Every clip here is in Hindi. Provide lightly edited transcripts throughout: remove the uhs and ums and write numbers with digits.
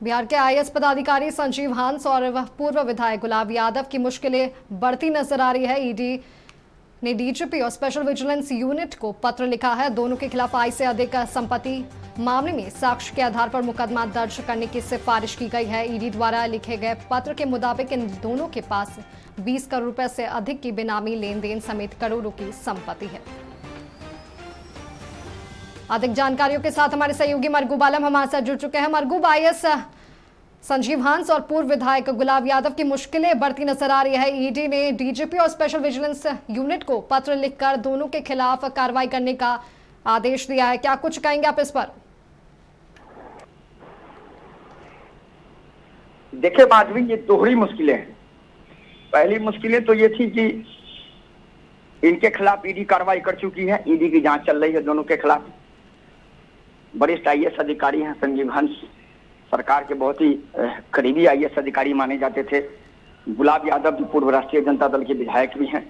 बिहार के आईएएस पदाधिकारी संजीव हंस और पूर्व विधायक गुलाब यादव की मुश्किलें बढ़ती नजर आ रही है। ईडी ने डीजीपी और स्पेशल विजिलेंस यूनिट को पत्र लिखा है। दोनों के खिलाफ आय से अधिक संपत्ति मामले में साक्ष्य के आधार पर मुकदमा दर्ज करने की सिफारिश की गई है। ईडी द्वारा लिखे गए पत्र के मुताबिक इन दोनों के पास 20 करोड़ रुपए से अधिक की बेनामी लेन देन समेत करोड़ों की संपत्ति है। अधिक जानकारियों के साथ हमारे सहयोगी मरगूब आलम हमारे साथ जुड़ चुके हैं। मरगूब, आईएएस संजीव हंस और पूर्व विधायक गुलाब यादव की मुश्किलें बढ़ती नजर आ रही है। ईडी ने डीजीपी और स्पेशल विजिलेंस यूनिट को पत्र लिखकर दोनों के खिलाफ कार्रवाई करने का आदेश दिया है। क्या कुछ कहेंगे आप इस पर? देखिए माधवी, ये दोहरी मुश्किलें हैं। पहली मुश्किलें तो ये थी कि इनके खिलाफ ईडी कार्रवाई कर चुकी है, ईडी की जांच चल रही है दोनों के खिलाफ। वरिष्ठ आईएएस अधिकारी हैं संजीव हंस, सरकार के बहुत ही करीबी आईएएस अधिकारी माने जाते थे। गुलाब यादव जो पूर्व राष्ट्रीय जनता दल के विधायक भी हैं,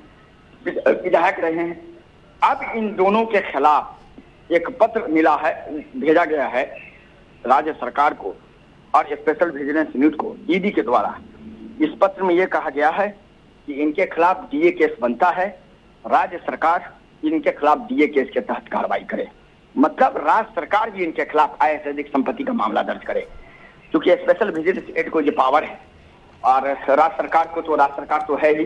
विधायक रहे हैं। अब इन दोनों के खिलाफ एक पत्र मिला है, भेजा गया है राज्य सरकार को और स्पेशल विजिलेंस यूनिट को ईडी के द्वारा। इस पत्र में यह कहा गया है कि इनके खिलाफ डीए केस बनता है, राज्य सरकार इनके खिलाफ डीए केस के तहत कार्रवाई करे। मतलब राज्य सरकार भी इनके खिलाफ आय से अधिक संपत्ति का मामला दर्ज करे, क्योंकि स्पेशल विजिलेंस यूनिट को ये पावर है और राज्य सरकार को तो राज्य सरकार तो है ही।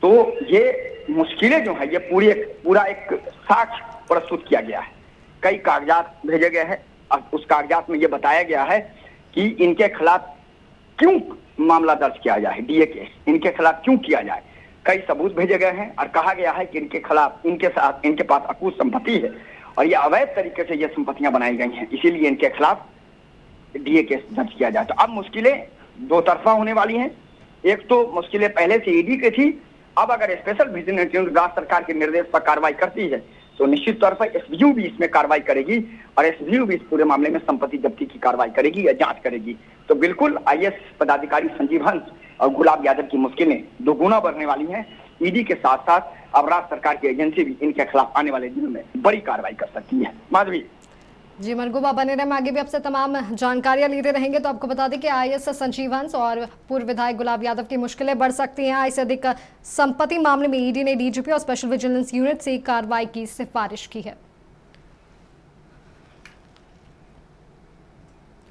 तो ये मुश्किलें जो है, ये पूरा एक साक्ष्य प्रस्तुत किया गया है। कई कागजात भेजे गए हैं और उस कागजात में ये बताया गया है कि इनके खिलाफ क्यों मामला दर्ज किया जाए, डीए केस इनके खिलाफ क्यों किया जाए। कई सबूत भेजे गए हैं और कहा गया है कि इनके खिलाफ इनके पास अकूत संपत्ति है और ये अवैध तरीके से ये संपत्तियां बनाई गई हैं, इसीलिए इनके खिलाफ डीए केस दर्ज किया जाए। तो अब मुश्किलें दो तरफा होने वाली हैं। एक तो मुश्किलें पहले से ईडी की थी, अब अगर स्पेशल विजिलेंस यूनिट राज्य सरकार के निर्देश पर कार्रवाई करती है तो निश्चित तौर पर एसवीयू भी इसमें कार्रवाई करेगी और एसवीयू भी इस पूरे मामले में संपत्ति जब्ती की कार्रवाई करेगी या जांच करेगी। तो बिल्कुल आईएएस पदाधिकारी संजीव हंस और गुलाब यादव की मुश्किलें दोगुना बढ़ने वाली हैं। ईडी के साथ साथ अब राज्य सरकार की एजेंसी भी इनके खिलाफ आने वाले दिनों में बड़ी कार्रवाई कर सकती है। माधवी जी मरगूबा, बने रहे, आगे भी आपसे तमाम जानकारियां लेते रहेंगे। तो आपको बता दें कि आईएएस संजीव हंस और पूर्व विधायक गुलाब यादव की मुश्किलें बढ़ सकती हैं। इससे अधिक संपत्ति मामले में ईडी ने डीजीपी और स्पेशल विजिलेंस यूनिट से कार्रवाई की सिफारिश की है।